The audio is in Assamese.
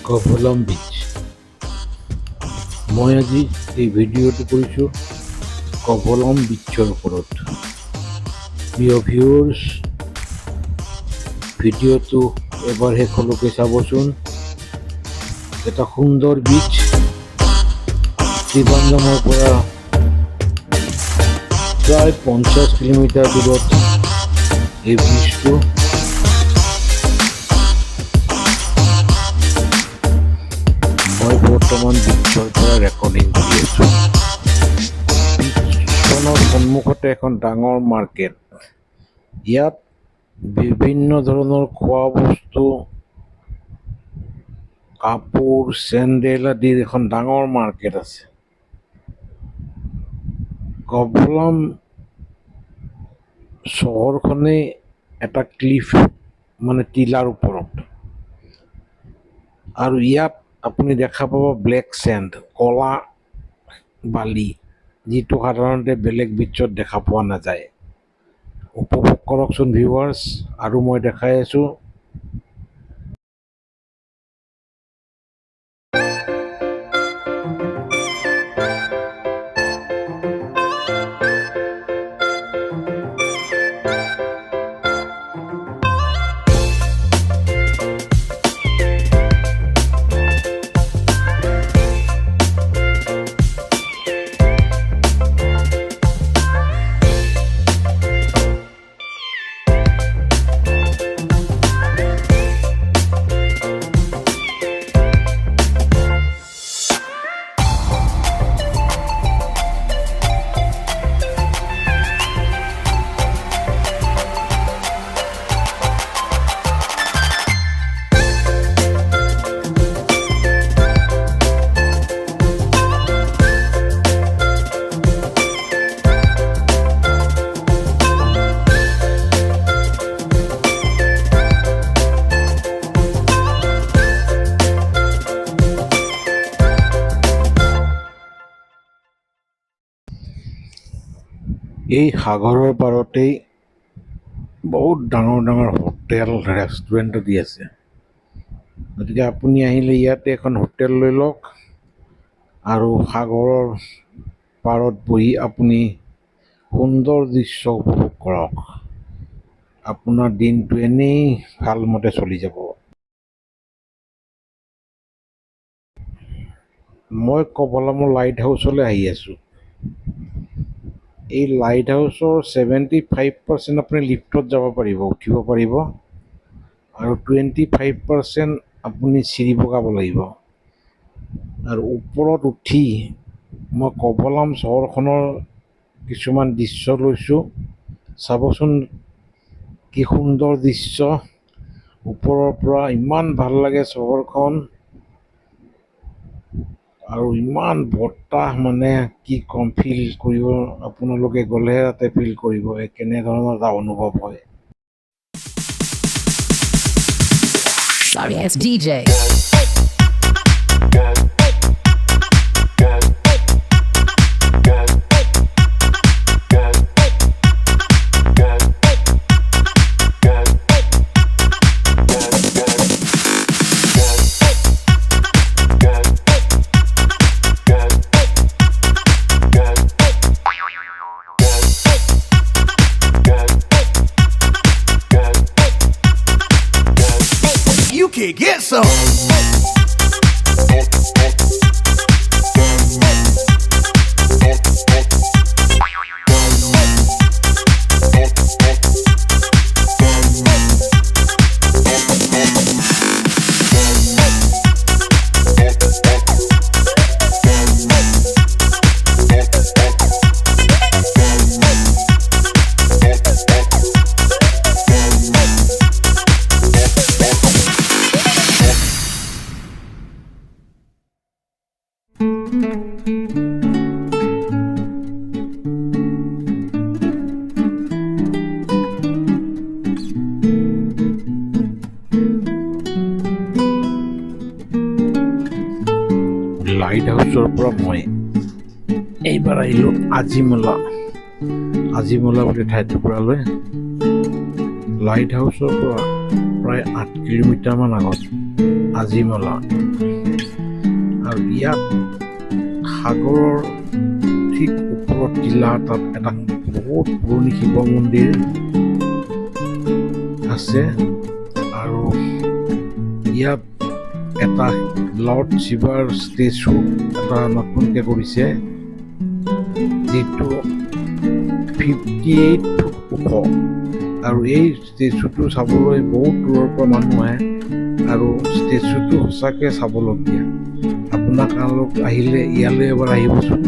কভলম বিচ। মই আজি এই ভিডিঅ'টো কৰিছোঁ কভলম বিচৰ ওপৰত। প্ৰিয় ভিউৱাৰ্ছ, ভিডিঅ'টো এবাৰ শেষলৈকে চাবচোন। এটা সুন্দৰ বিচ, ত্ৰিবান্দ্ৰমৰ পৰা প্ৰায় 50 কিলোমিটাৰ দূৰত এই বিচটো। মই বৰ্তমান বিচৰ পৰা ৰেকৰ্ডিং কৰি আছোঁ। বিচখনৰ সন্মুখতে এখন ডাঙৰ মাৰ্কেট। ইয়াত বিভিন্ন ধৰণৰ খোৱা বস্তু, কাপোৰ, চেণ্ডেল আদিৰ এখন ডাঙৰ মাৰ্কেট আছে। কভলম চহৰখনেই এটা ক্লিফ টিলাৰ ওপৰত, আৰু ইয়াত আপুনি দেখা পাব ব্লেক চেণ্ড, কলা বালি, যিটো সাধাৰণতে বেলেগ বিচত দেখা পোৱা নাযায়। উপভোগ কৰকচোন ভিউৱাৰ্ছ, আৰু মই দেখাই আছোঁ। এই সাগৰৰ পাৰতেই বহুত ডাঙৰ ডাঙৰ হোটেল, ৰেষ্টুৰেণ্ট আদি আছে। গতিকে আপুনি আহিলে ইয়াতে এখন হোটেল লৈ লওক, আৰু সাগৰৰ পাৰত বহি আপুনি সুন্দৰ দৃশ্য উপভোগ কৰক। আপোনাৰ দিনটো এনেই ভালমতে চলি যাব। মই কভলমৰ লাইট হাউচলৈ আহি আছোঁ। এই লাইট হাউচৰ 75% আপুনি লিফ্টত যাব পাৰিব, উঠিব পাৰিব, আৰু 25% আপুনি চিৰি বগাব লাগিব। আৰু ওপৰত উঠি মই কভলম চহৰখনৰ কিছুমান দৃশ্য লৈছোঁ। চাবচোন কি সুন্দৰ দৃশ্য। ওপৰৰ পৰা ইমান ভাল লাগে চহৰখন, আৰু ইমান বতাহ, কি ক'ম, ফিল কৰিব। আপোনালোকে গ'লেহে তাতে ফিল কৰিব কেনেধৰণৰ এটা অনুভৱ হয়। Sorry ass DJ. You can get some. Light হাউচৰ পৰা মই এইবাৰ আহিলোঁ আজিমলা বুলি ঠাইটুকুৰালৈ। লাইট হাউচৰ পৰা প্ৰায় 8 কিলোমিটাৰমান আগত আজিমলা। আৰু ইয়াত সাগৰৰ ঠিক ওপৰত টিলা তাত এটা বহুত পুৰণি শিৱ মন্দিৰ আছে। আৰু ইয়াত এটা লৰ্ড শিৱাৰ ষ্টেচু এটা নতুনকৈ কৰিছে, যিটো 58 ফুট ওখ। আৰু এই ষ্টেচুটো চাবলৈ বহুত দূৰৰ পৰা মানুহ আহে আৰু ষ্টেচুটো সঁচাকৈ চাবলগীয়া। আপোনালোক আহিলে ইয়ালৈ এবাৰ আহিবচোন।